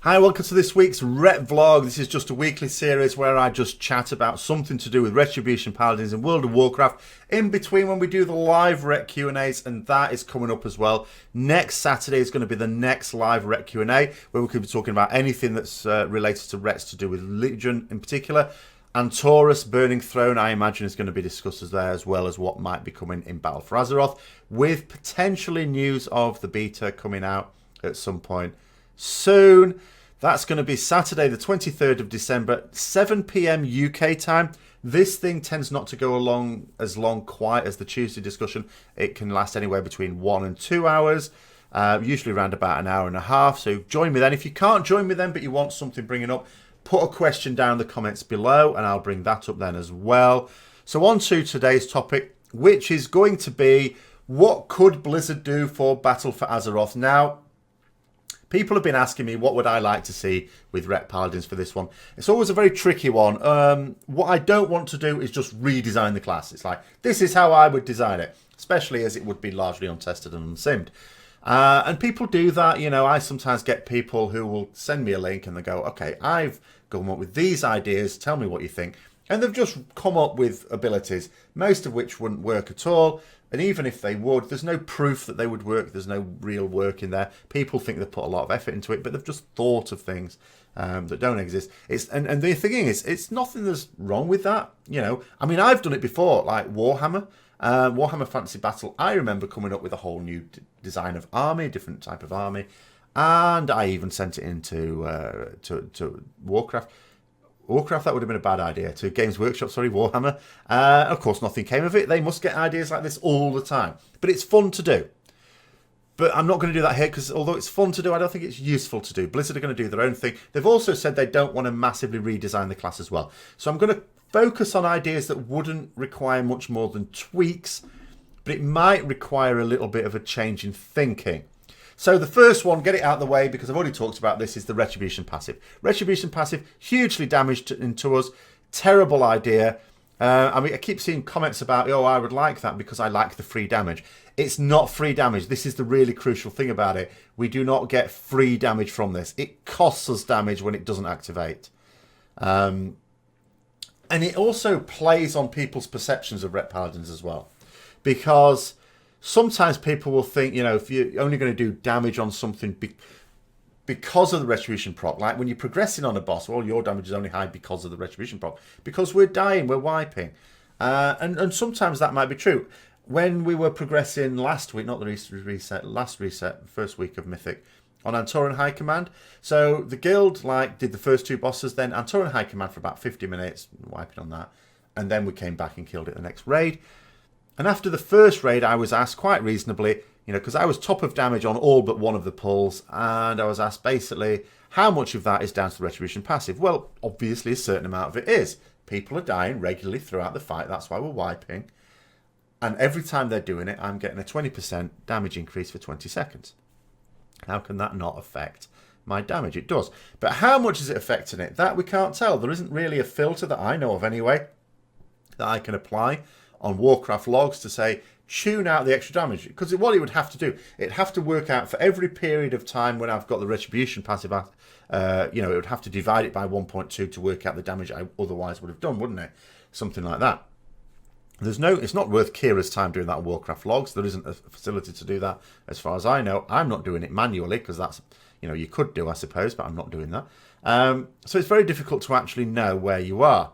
Hi, welcome to this week's Retvlog. This is just a weekly series where I just chat about something to do with Retribution Paladins and World of Warcraft in between when we do the live Ret Q&As, and that is coming up as well. Next Saturday is going to be the next live Ret Q&A where we could be talking about anything that's related to Rets to do with Legion in particular. And Taurus, Burning Throne, I imagine is going to be discussed there, as well as what might be coming in Battle for Azeroth, with potentially news of the beta coming out at some point soon. That's going to be Saturday the 23rd of December, 7 PM UK time. This thing tends not to go along as long quite as the Tuesday discussion. It can last anywhere between 1 and 2 hours, usually around about an hour and a half. So join me then. If you can't join me then but you want something bringing up, put a question down in the comments below and I'll bring that up then as well. So on to today's topic, which is going to be, what could Blizzard do for Battle for Azeroth? Now, people have been asking me what would I like to see with Ret Paladins for this one. It's always a very tricky one. What I don't want to do is just redesign the class. It's like, this is how I would design it, especially as it would be largely untested and unsimmed. And people do that. You know, I sometimes get people who will send me a link and they go, okay, I've come up with these ideas, tell me what you think. And they've just come up with abilities, most of which wouldn't work at all. And even if they would, there's no proof that they would work. There's no real work in there. People think they've put a lot of effort into it, but they've just thought of things that don't exist. And the thing is, it's nothing that's wrong with that. You know, I mean, I've done it before, like Warhammer. Warhammer Fantasy Battle, I remember coming up with a whole new design of army, different type of army. And I even sent it into to Warcraft. Warcraft, that would have been a bad idea. To Games Workshop, sorry, Warhammer. Of course, nothing came of it. They must get ideas like this all the time. But it's fun to do. But I'm not going to do that here because although it's fun to do, I don't think it's useful to do. Blizzard are going to do their own thing. They've also said they don't want to massively redesign the class as well. So I'm going to focus on ideas that wouldn't require much more than tweaks, but it might require a little bit of a change in thinking. So the first one, get it out of the way because I've already talked about this, is the Retribution passive. Retribution passive, hugely damaged into us. Terrible idea. I mean, I keep seeing comments about, oh, I would like that because I like the free damage. It's not free damage. This is the really crucial thing about it. We do not get free damage from this. It costs us damage when it doesn't activate. And it also plays on people's perceptions of Ret Paladins as well. Because sometimes people will think, you know, if you're only going to do damage on something because of the Retribution proc, like when you're progressing on a boss, well, your damage is only high because of the Retribution proc, because we're dying, we're wiping. And sometimes that might be true. When we were progressing last week, not the reset, last reset, first week of Mythic, on Antoran High Command. So the guild did the first two bosses, then Antoran High Command for about 50 minutes, wiping on that. And then we came back and killed it the next raid. And after the first raid, I was asked quite reasonably, you know, because I was top of damage on all but one of the pulls, and I was asked basically, how much of that is down to the Retribution passive? Well, obviously a certain amount of it is. People are dying regularly throughout the fight, that's why we're wiping. And every time they're doing it, I'm getting a 20% damage increase for 20 seconds. How can that not affect my damage? It does. But how much is it affecting it? That we can't tell. There isn't really a filter that I know of anyway that I can apply on Warcraft logs to say, tune out the extra damage. Because what it would have to do, it'd have to work out for every period of time when I've got the Retribution passive, you know, it would have to divide it by 1.2 to work out the damage I otherwise would have done, wouldn't it? Something like that. It's not worth Kira's time doing that on Warcraft logs. There isn't a facility to do that as far as I know. I'm not doing it manually because that's, you know, you could do, I suppose, but I'm not doing that. So it's very difficult to actually know where you are.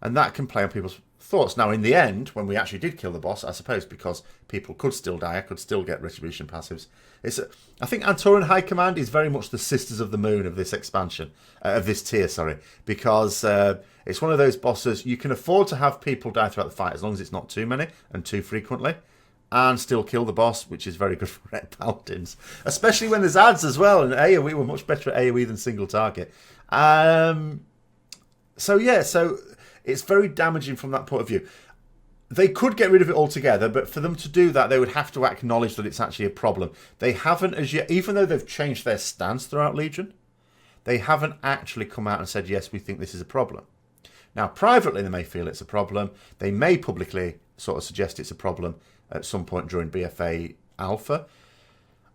And that can play on people's thoughts. Now, in the end, when we actually did kill the boss, I suppose because people could still die, I could still get Retribution passives. I think Antoran High Command is very much the Sisters of the Moon of this expansion, of this tier, sorry, because it's one of those bosses you can afford to have people die throughout the fight as long as it's not too many and too frequently, and still kill the boss, which is very good for Ret Paladins, especially when there's ads as well. And AoE, we're much better at AoE than single target. So it's very damaging from that point of view. They could get rid of it altogether, but for them to do that, they would have to acknowledge that it's actually a problem. They haven't as yet, even though they've changed their stance throughout Legion, they haven't actually come out and said, yes, we think this is a problem. Now, privately, they may feel it's a problem. They may publicly sort of suggest it's a problem at some point during BFA Alpha.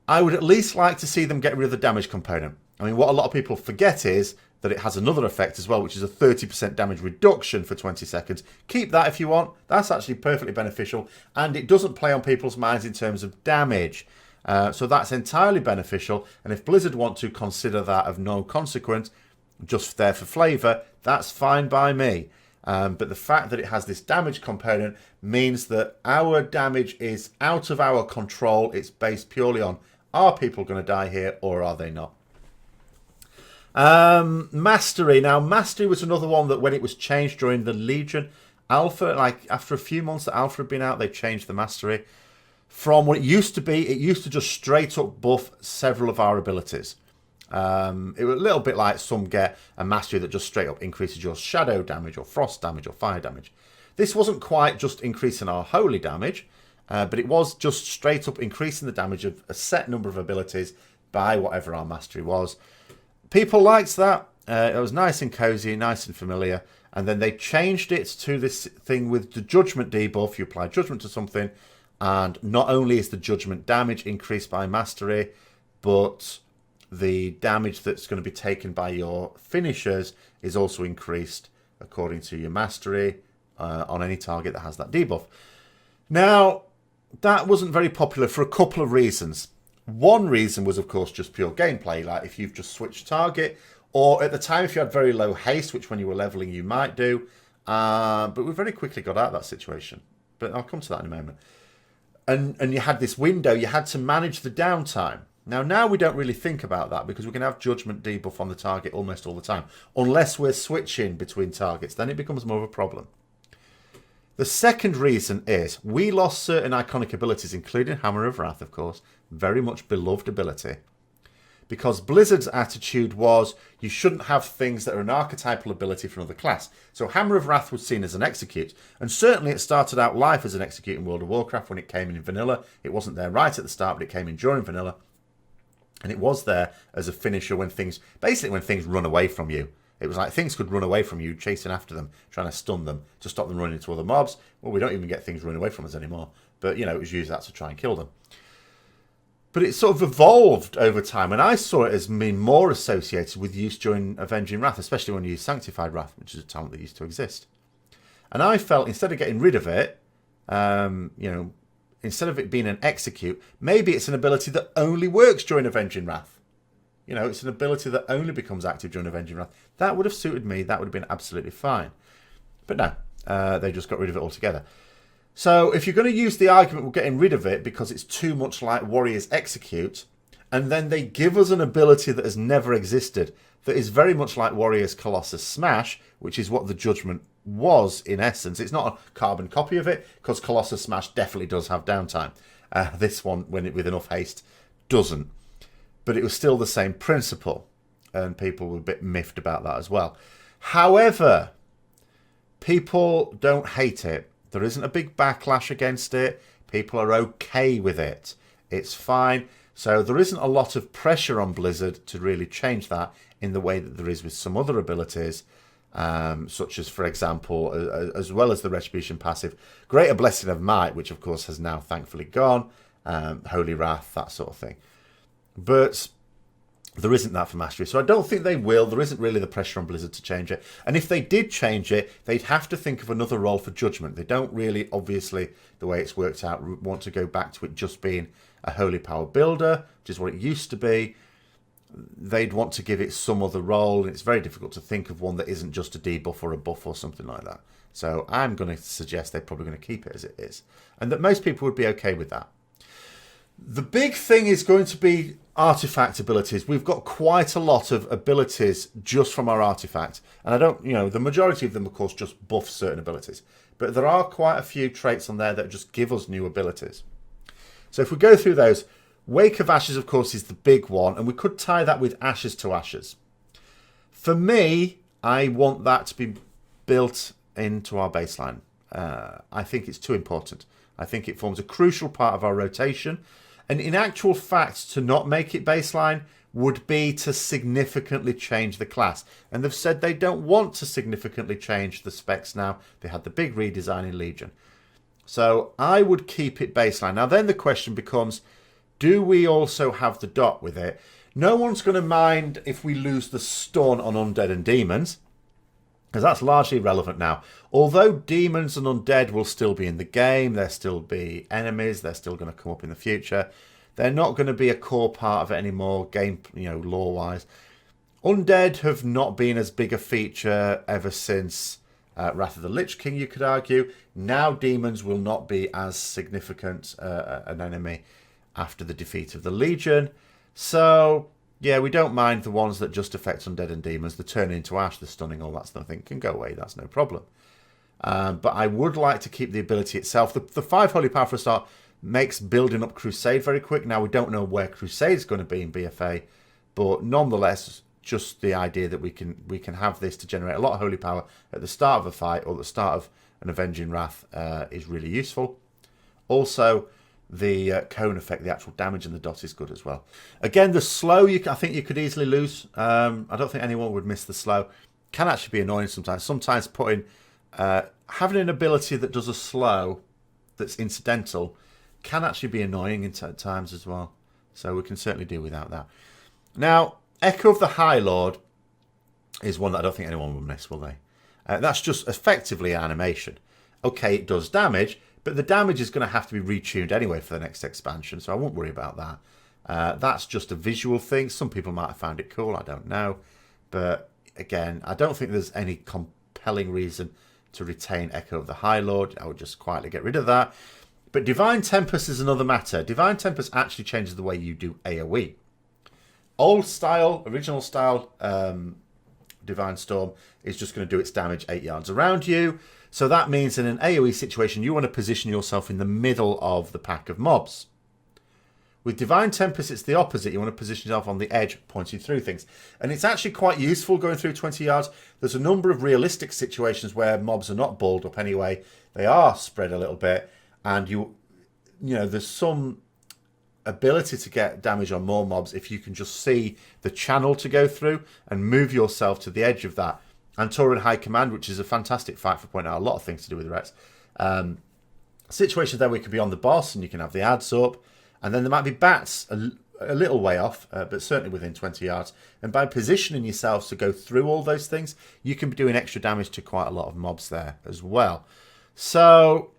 I would at least like to see them get rid of the damage component. I mean, what a lot of people forget is that it has another effect as well, which is a 30% damage reduction for 20 seconds. Keep that if you want. That's actually perfectly beneficial, and it doesn't play on people's minds in terms of damage. So that's entirely beneficial, and if Blizzard want to consider that of no consequence, just there for flavour, that's fine by me. But the fact that it has this damage component means that our damage is out of our control. It's based purely on, are people going to die here or are they not? Mastery. Now, Mastery was another one that when it was changed during the Legion Alpha, like after a few months that Alpha had been out, they changed the Mastery. From what it used to be, it used to just straight up buff several of our abilities. It was a little bit like some get a Mastery that just straight up increases your shadow damage or frost damage or fire damage. This wasn't quite just increasing our holy damage, but it was just straight up increasing the damage of a set number of abilities by whatever our Mastery was. People liked that. It was nice and cozy, nice and familiar. And then they changed it to this thing with the Judgment debuff. You apply Judgment to something, and not only is the Judgment damage increased by Mastery, but the damage that's going to be taken by your finishers is also increased according to your Mastery on any target that has that debuff. Now, that wasn't very popular for a couple of reasons. One reason was, of course, just pure gameplay. Like if you've just switched target, or at the time if you had very low haste, which when you were leveling you might do. But we very quickly got out of that situation. But I'll come to that in a moment. And you had this window, you had to manage the downtime. Now we don't really think about that because we can have Judgment debuff on the target almost all the time. Unless we're switching between targets, then it becomes more of a problem. The second reason is we lost certain iconic abilities, including Hammer of Wrath, of course, very much beloved ability. Because Blizzard's attitude was you shouldn't have things that are an archetypal ability for another class. So Hammer of Wrath was seen as an execute, and certainly it started out life as an execute in World of Warcraft when it came in vanilla. It wasn't there right at the start, but it came in during vanilla. And it was there as a finisher when things run away from you. It was like things could run away from you, chasing after them, trying to stun them, to stop them running into other mobs. Well, we don't even get things running away from us anymore. But, you know, it was used that to try and kill them. But it sort of evolved over time, and I saw it as being more associated with use during Avenging Wrath, especially when you use Sanctified Wrath, which is a talent that used to exist. And I felt, instead of getting rid of it, instead of it being an execute, maybe it's an ability that only works during Avenging Wrath. You know, it's an ability that only becomes active during Avenging Wrath. That would have suited me. That would have been absolutely fine. But no, they just got rid of it altogether. So if you're going to use the argument we're getting rid of it because it's too much like Warriors Execute, and then they give us an ability that has never existed, that is very much like Warriors Colossus Smash, which is what the Judgment was in essence. It's not a carbon copy of it, because Colossus Smash definitely does have downtime. This one, with enough haste, doesn't. But it was still the same principle, and people were a bit miffed about that as well. However, people don't hate it. There isn't a big backlash against it. People are okay with it. It's fine. So there isn't a lot of pressure on Blizzard to really change that in the way that there is with some other abilities, such as, for example, as well as the Retribution passive, Greater Blessing of Might, which of course has now thankfully gone, Holy Wrath, that sort of thing. But there isn't that for Mastery, so I don't think they will. There isn't really the pressure on Blizzard to change it. And if they did change it, they'd have to think of another role for Judgment. They don't really, obviously, the way it's worked out, want to go back to it just being a Holy Power Builder, which is what it used to be. They'd want to give it some other role, and it's very difficult to think of one that isn't just a debuff or a buff or something like that. So I'm going to suggest they're probably going to keep it as it is, and that most people would be okay with that. The big thing is going to be artifact abilities. We've got quite a lot of abilities just from our artifact. And I don't, the majority of them, of course, just buff certain abilities. But there are quite a few traits on there that just give us new abilities. So if we go through those, Wake of Ashes, of course, is the big one. And we could tie that with Ashes to Ashes. For me, I want that to be built into our baseline. I think it's too important. I think it forms a crucial part of our rotation. And in actual fact, to not make it baseline would be to significantly change the class. And they've said they don't want to significantly change the specs now. They had the big redesign in Legion. So I would keep it baseline. Now then the question becomes, do we also have the dot with it? No one's going to mind if we lose the stun on undead and demons, because that's largely irrelevant now. Although demons and undead will still be in the game, they'll still be enemies, they're still going to come up in the future. They're not going to be a core part of it anymore, game, lore-wise. Undead have not been as big a feature ever since Wrath of the Lich King, you could argue. Now demons will not be as significant an enemy after the defeat of the Legion. So, yeah, we don't mind the ones that just affect undead and demons. The turning into ash, the stunning, all that sort of thing can go away. That's no problem. But I would like to keep the ability itself. The 5 Holy Power for a start makes building up Crusade very quick. Now, we don't know where Crusade is going to be in BFA, but nonetheless, just the idea that we can have this to generate a lot of Holy Power at the start of a fight or the start of an Avenging Wrath is really useful. Also, the cone effect, the actual damage in the dot is good as well. Again, the slow, I think you could easily lose. I don't think anyone would miss the slow. Can actually be annoying sometimes. Sometimes putting having an ability that does a slow that's incidental can actually be annoying at times as well. So we can certainly do without that. Now, Echo of the High Lord is one that I don't think anyone will miss, will they? That's just effectively animation. Okay, it does damage, but the damage is going to have to be retuned anyway for the next expansion, so I won't worry about that. That's just a visual thing. Some people might have found it cool, I don't know. But again, I don't think there's any compelling reason to retain Echo of the High Lord. I would just quietly get rid of that. But Divine Tempest is another matter. Divine Tempest actually changes the way you do AoE. Old style, original style Divine Storm is just going to do its damage 8 yards around you. So that means in an AoE situation, you want to position yourself in the middle of the pack of mobs. With Divine Tempest, it's the opposite. You want to position yourself on the edge, pointing through things. And it's actually quite useful going through 20 yards. There's a number of realistic situations where mobs are not balled up anyway. They are spread a little bit. And there's some ability to get damage on more mobs if you can just see the channel to go through and move yourself to the edge of that. And Tauren High Command, which is a fantastic fight for pointing out a lot of things to do with Rets. Situations there where you could be on the boss and you can have the ads up. And then there might be bats a little way off, but certainly within 20 yards. And by positioning yourselves to go through all those things, you can be doing extra damage to quite a lot of mobs there as well. So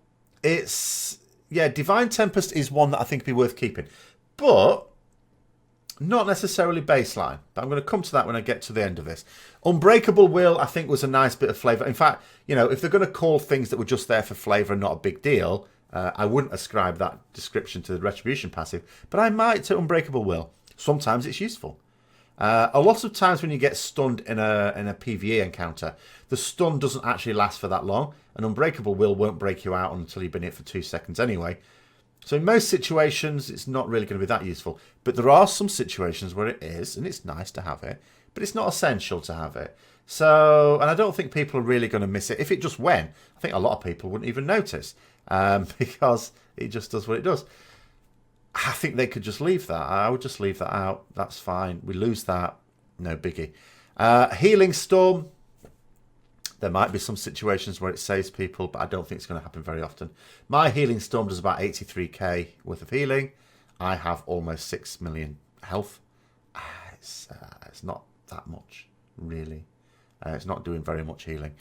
Divine Tempest is one that I think would be worth keeping. But not necessarily baseline. But I'm going to come to that when I get to the end of this. Unbreakable Will, I think, was a nice bit of flavour. In fact, if they're going to call things that were just there for flavour and not a big deal, I wouldn't ascribe that description to the Retribution passive. But I might to Unbreakable Will. Sometimes it's useful. A lot of times when you get stunned in a PvE encounter, the stun doesn't actually last for that long. An Unbreakable Will won't break you out until you've been hit for 2 seconds anyway. So in most situations, it's not really going to be that useful. But there are some situations where it is, and it's nice to have it. But it's not essential to have it. So, and I don't think people are really going to miss it. If it just went, I think a lot of people wouldn't even notice. Because it just does what it does. I think they could just leave that. I would just leave that out. That's fine. We lose that. No biggie. Healing Storm. There might be some situations where it saves people, but I don't think it's going to happen very often. My Healing Storm does about 83k worth of healing. I have almost 6 million health. It's not that much, really. It's not doing very much healing.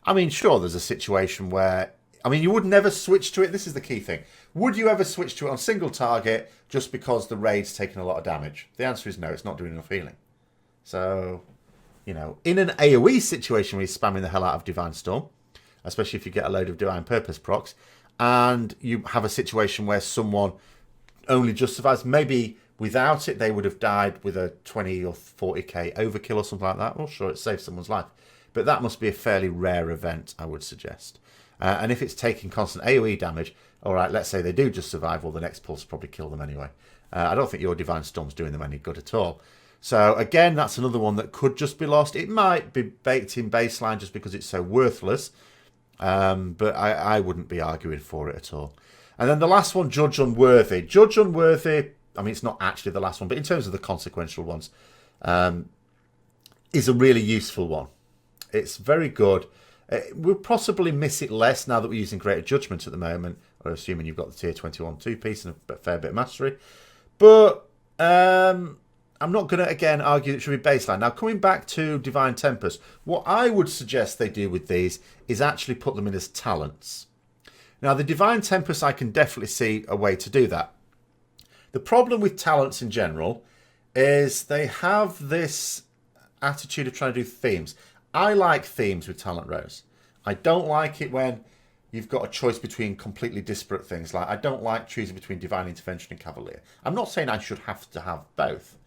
I mean, sure, there's a situation where... you would never switch to it. This is the key thing. Would you ever switch to it on single target just because the raid's taking a lot of damage? The answer is no, it's not doing enough healing. So... in an AoE situation where you're spamming the hell out of Divine Storm, especially if you get a load of Divine Purpose procs, and you have a situation where someone only just survives, maybe without it they would have died with a 20 or 40k overkill or something like that. Well, sure, it saves someone's life. But that must be a fairly rare event, I would suggest. And if it's taking constant AoE damage, all right, let's say they do just survive, well, the next pulse will probably kill them anyway. I don't think your Divine Storm's doing them any good at all. So, again, that's another one that could just be lost. It might be baked in baseline just because it's so worthless. But I wouldn't be arguing for it at all. And then the last one, Judge Unworthy. Judge Unworthy, it's not actually the last one, but in terms of the consequential ones, is a really useful one. It's very good. We'll possibly miss it less now that we're using Greater Judgment at the moment, or assuming you've got the Tier 21 2-piece and a fair bit of mastery. But... I'm not going to, again, argue that it should be baseline. Now, coming back to Divine Tempest, what I would suggest they do with these is actually put them in as talents. Now, the Divine Tempest, I can definitely see a way to do that. The problem with talents in general is they have this attitude of trying to do themes. I like themes with talent rows. I don't like it when you've got a choice between completely disparate things. Like, I don't like choosing between Divine Intervention and Cavalier. I'm not saying I should have to have both,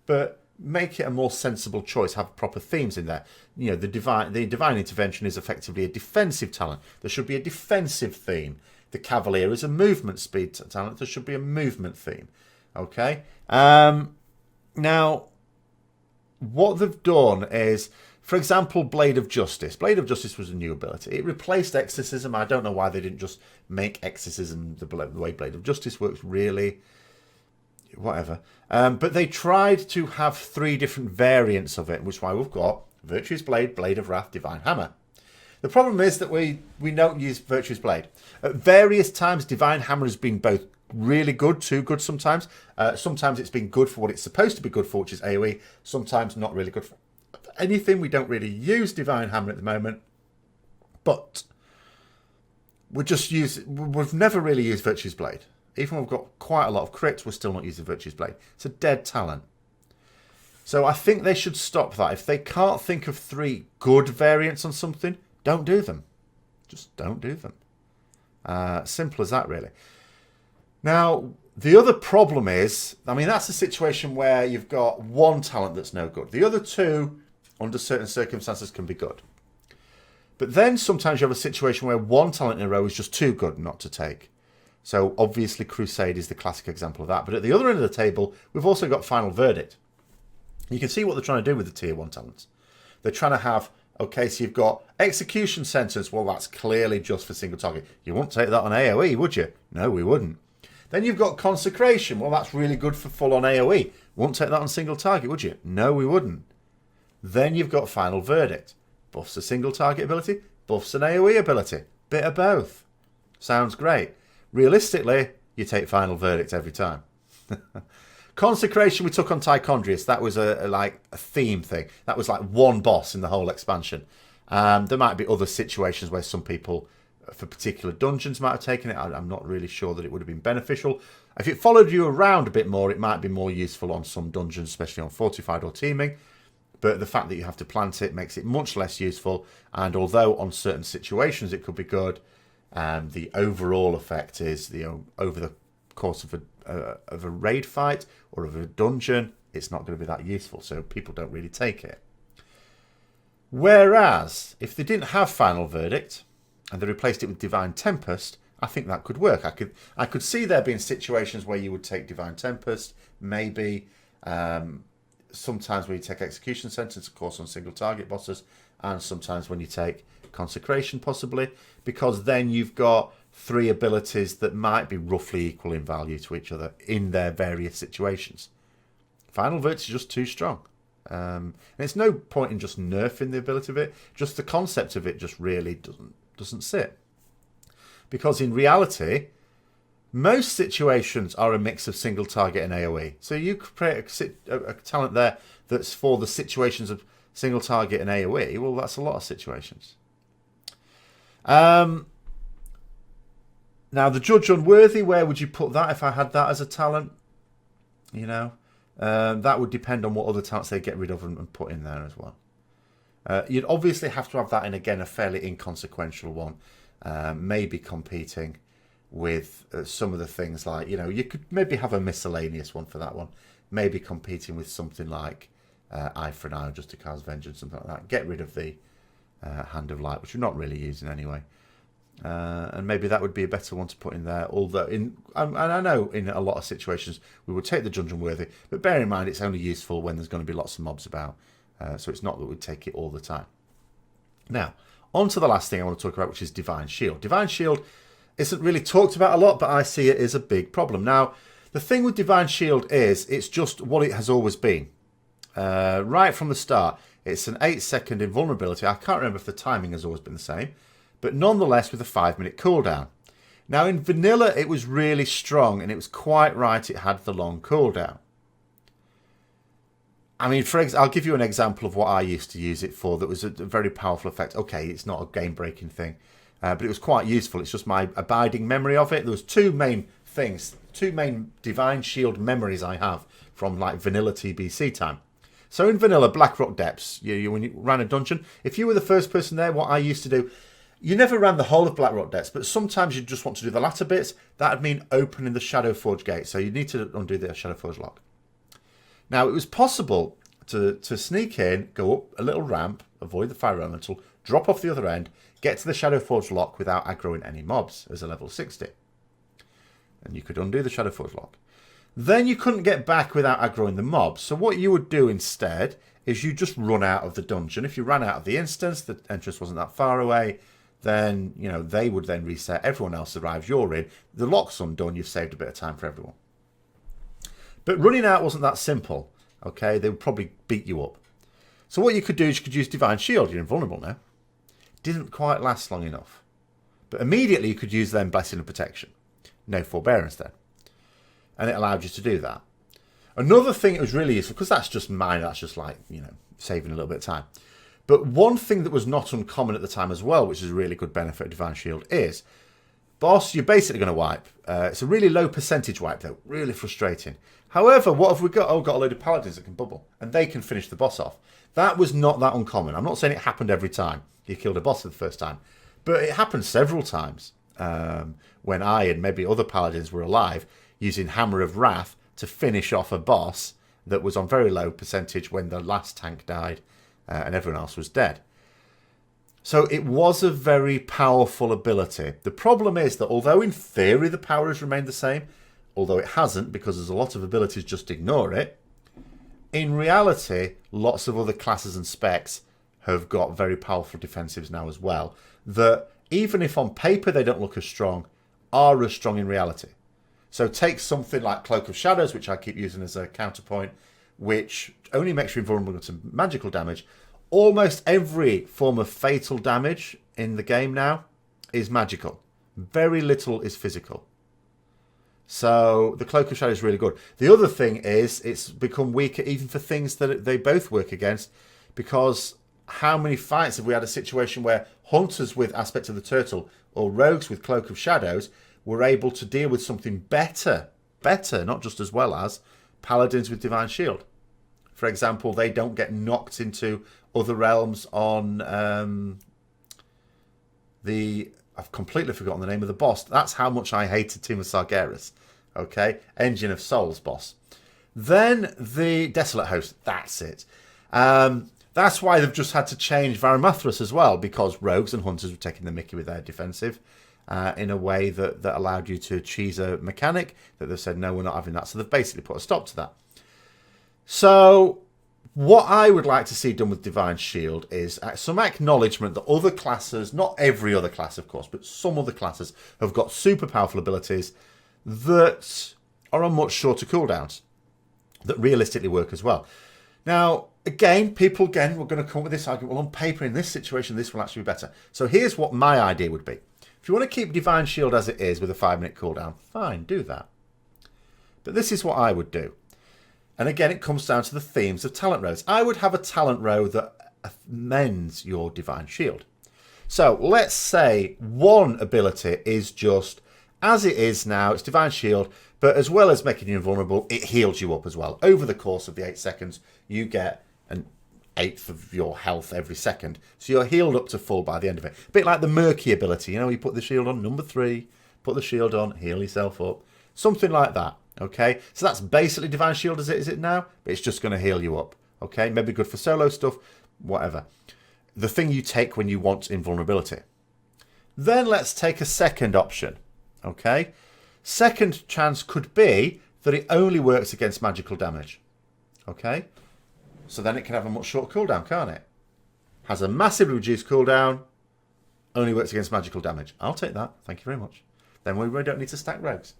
but make it a more sensible choice. Have proper themes in there. You know, the divine intervention is effectively a defensive talent. There should be a defensive theme. The Cavalier is a movement speed talent. There should be a movement theme. Okay. Now, what they've done is, for example, Blade of Justice. Blade of Justice was a new ability. It replaced Exorcism. I don't know why they didn't just make Exorcism the way Blade of Justice works, really. Whatever. But they tried to have 3 different variants of it, which is why we've got Virtuous Blade, Blade of Wrath, Divine Hammer. The problem is that we don't use Virtuous Blade. At various times, Divine Hammer has been both really good, too good sometimes. Sometimes it's been good for what it's supposed to be good for, which is AoE. Sometimes not really good for anything. We don't really use Divine Hammer at the moment. But we've never really used Virtuous Blade. Even when we've got quite a lot of crits, we're still not using Virtuous Blade. It's a dead talent. So I think they should stop that. If they can't think of 3 good variants on something, don't do them. Just don't do them. Simple as that, really. Now, the other problem is, I mean, that's a situation where you've got 1 talent that's no good. The other 2, under certain circumstances, can be good. But then sometimes you have a situation where 1 talent in a row is just too good not to take. So obviously Crusade is the classic example of that. But at the other end of the table, we've also got Final Verdict. You can see what they're trying to do with the Tier 1 talents. They're trying to have, okay, so you've got Execution Sentence. Well, that's clearly just for single target. You wouldn't take that on AoE, would you? No, we wouldn't. Then you've got Consecration. Well, that's really good for full on AoE. Wouldn't take that on single target, would you? No, we wouldn't. Then you've got Final Verdict. Buffs a single target ability, buffs an AoE ability. Bit of both. Sounds great. Realistically, you take Final Verdict every time. Consecration we took on Tichondrius. That was a theme thing. That was like 1 boss in the whole expansion. There might be other situations where some people, for particular dungeons, might have taken it. I'm not really sure that it would have been beneficial. If it followed you around a bit more, it might be more useful on some dungeons, especially on Fortified or Teaming. But the fact that you have to plant it makes it much less useful. And although on certain situations it could be good, the overall effect is, over the course of a raid fight or of a dungeon, it's not going to be that useful. So people don't really take it. Whereas if they didn't have Final Verdict and they replaced it with Divine Tempest, I think that could work. I could see there being situations where you would take Divine Tempest, maybe sometimes when you take Execution Sentence, of course, on single target bosses, and sometimes when you take Consecration, possibly, because then you've got 3 abilities that might be roughly equal in value to each other in their various situations. Final Verdict is just too strong. And it's no point in just nerfing the ability of it, just the concept of it just really doesn't sit. Because in reality, most situations are a mix of single target and AoE. So you could create a talent there that's for the situations of single target and AoE. Well, that's a lot of situations. Now, the Judge Unworthy, where would you put that if I had that as a talent? That would depend on what other talents they get rid of and put in there as well. You'd obviously have to have that in, again, a fairly inconsequential one. Maybe competing with some of the things like, you could maybe have a miscellaneous one for that one. Maybe competing with something like Eye for an Eye or Justicar's Vengeance, something like that. Get rid of the Hand of Light, which we're not really using anyway. And maybe that would be a better one to put in there. Although, and I know in a lot of situations we would take the Dungeon Worthy, but bear in mind it's only useful when there's going to be lots of mobs about. So it's not that we'd take it all the time. Now, on to the last thing I want to talk about, which is Divine Shield. Divine Shield isn't really talked about a lot, but I see it as a big problem. Now, the thing with Divine Shield is it's just what it has always been. Right from the start, it's an 8-second invulnerability. I can't remember if the timing has always been the same, but nonetheless with a 5-minute cooldown. Now, in vanilla, it was really strong, and it was quite right it had the long cooldown. I mean, I'll give you an example of what I used to use it for that was a very powerful effect. Okay, it's not a game-breaking thing, but it was quite useful. It's just my abiding memory of it. There was two main things, two main Divine Shield memories I have from like vanilla TBC time. So in vanilla Blackrock Depths, when you ran a dungeon, if you were the first person there, what I used to do, you never ran the whole of Blackrock Depths, but sometimes you just want to do the latter bits. That would mean opening the Shadowforge gate, so you need to undo the Shadowforge lock. Now, it was possible to sneak in, go up a little ramp, avoid the fire elemental, drop off the other end, get to the Shadowforge lock without aggroing any mobs as a level 60. And you could undo the Shadowforge lock. Then you couldn't get back without aggroing the mobs. So what you would do instead is you just run out of the dungeon. If you ran out of the instance, the entrance wasn't that far away, then, they would then reset. Everyone else arrives, you're in. The lock's undone, you've saved a bit of time for everyone. But running out wasn't that simple, okay? They would probably beat you up. So what you could do is you could use Divine Shield. You're invulnerable now. Didn't quite last long enough. But immediately you could use then Blessing and Protection. No Forbearance then. And it allowed you to do that. Another thing that was really useful, because that's just mine, that's just like, saving a little bit of time. But one thing that was not uncommon at the time as well, which is a really good benefit of Divine Shield, is boss, you're basically going to wipe. It's a really low percentage wipe, though. Really frustrating. However, what have we got? Oh, we've got a load of paladins that can bubble. And they can finish the boss off. That was not that uncommon. I'm not saying it happened every time you killed a boss for the first time. But it happened several times when I and maybe other paladins were alive using Hammer of Wrath to finish off a boss that was on very low percentage when the last tank died and everyone else was dead. So it was a very powerful ability. The problem is that although in theory the power has remained the same, although it hasn't because there's a lot of abilities just ignore it, in reality lots of other classes and specs have got very powerful defensives now as well, that even if on paper they don't look as strong, are as strong in reality. So take something like Cloak of Shadows, which I keep using as a counterpoint, which only makes you invulnerable to magical damage. Almost every form of fatal damage in the game now is magical. Very little is physical. So the Cloak of Shadows is really good. The other thing is it's become weaker even for things that they both work against, because how many fights have we had a situation where hunters with Aspect of the Turtle or rogues with Cloak of Shadows were able to deal with something better, not just as well as paladins with Divine Shield. For example, they don't get knocked into other realms on I've completely forgotten the name of the boss. That's how much I hated Tomb of Sargeras. Okay, Engine of Souls boss. Then the Desolate Host. That's it. That's why they've just had to change Varamathras as well, because rogues and hunters were taking the mickey with their defensive in a way that allowed you to cheese a mechanic that they've said, no, we're not having that. So they've basically put a stop to that. So what I would like to see done with Divine Shield is some acknowledgement that other classes, not every other class of course, but some other classes have got super powerful abilities that are on much shorter cooldowns, that realistically work as well. Now, again, we're going to come up with this argument, well, on paper, in this situation, this will actually be better. So here's what my idea would be. If you want to keep Divine Shield as it is with a 5-minute cooldown, fine, do that. But this is what I would do. And again, it comes down to the themes of talent rows. I would have a talent row that amends your Divine Shield. So let's say one ability is just, as it is now, it's Divine Shield, but as well as making you invulnerable, it heals you up as well. Over the course of the 8 seconds, you get an 1/8 of your health every second. So you're healed up to full by the end of it. A bit like the Murky ability. You put the shield on, number 3, put the shield on, heal yourself up. Something like that. Okay, so that's basically Divine Shield as it is now, but it's just going to heal you up. Okay, maybe good for solo stuff, whatever. The thing you take when you want invulnerability. Then let's take a second option. Okay, second chance could be that it only works against magical damage. Okay, so then it can have a much shorter cooldown, can't it? Has a massively reduced cooldown, only works against magical damage. I'll take that, thank you very much. Then we don't need to stack rogues.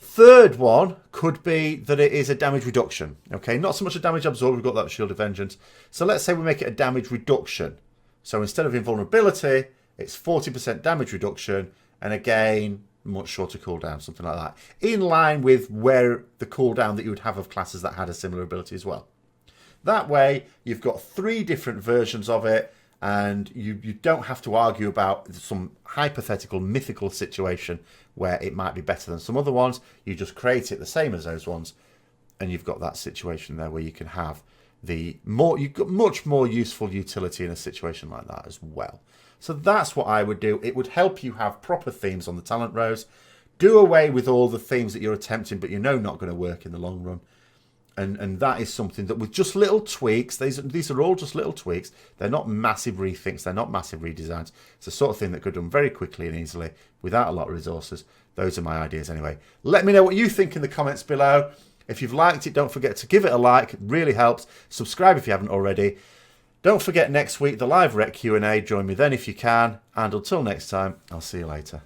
Third one could be that it is a damage reduction. Okay, not so much a damage absorb, we've got that Shield of Vengeance. So let's say we make it a damage reduction. So instead of invulnerability, it's 40% damage reduction, and again, much shorter cooldown, something like that. In line with where the cooldown that you would have of classes that had a similar ability as well. That way, you've got 3 different versions of it, and you don't have to argue about some hypothetical, mythical situation where it might be better than some other ones. You just create it the same as those ones, and you've got that situation there where you can have you've got much more useful utility in a situation like that as well. So that's what I would do. It would help you have proper themes on the talent rows. Do away with all the themes that you're attempting, but you know not going to work in the long run. And that is something that with just little tweaks, these are all just little tweaks. They're not massive rethinks. They're not massive redesigns. It's the sort of thing that could be done very quickly and easily without a lot of resources. Those are my ideas anyway. Let me know what you think in the comments below. If you've liked it, don't forget to give it a like. It really helps. Subscribe if you haven't already. Don't forget next week, the live Ret Q&A. Join me then if you can. And until next time, I'll see you later.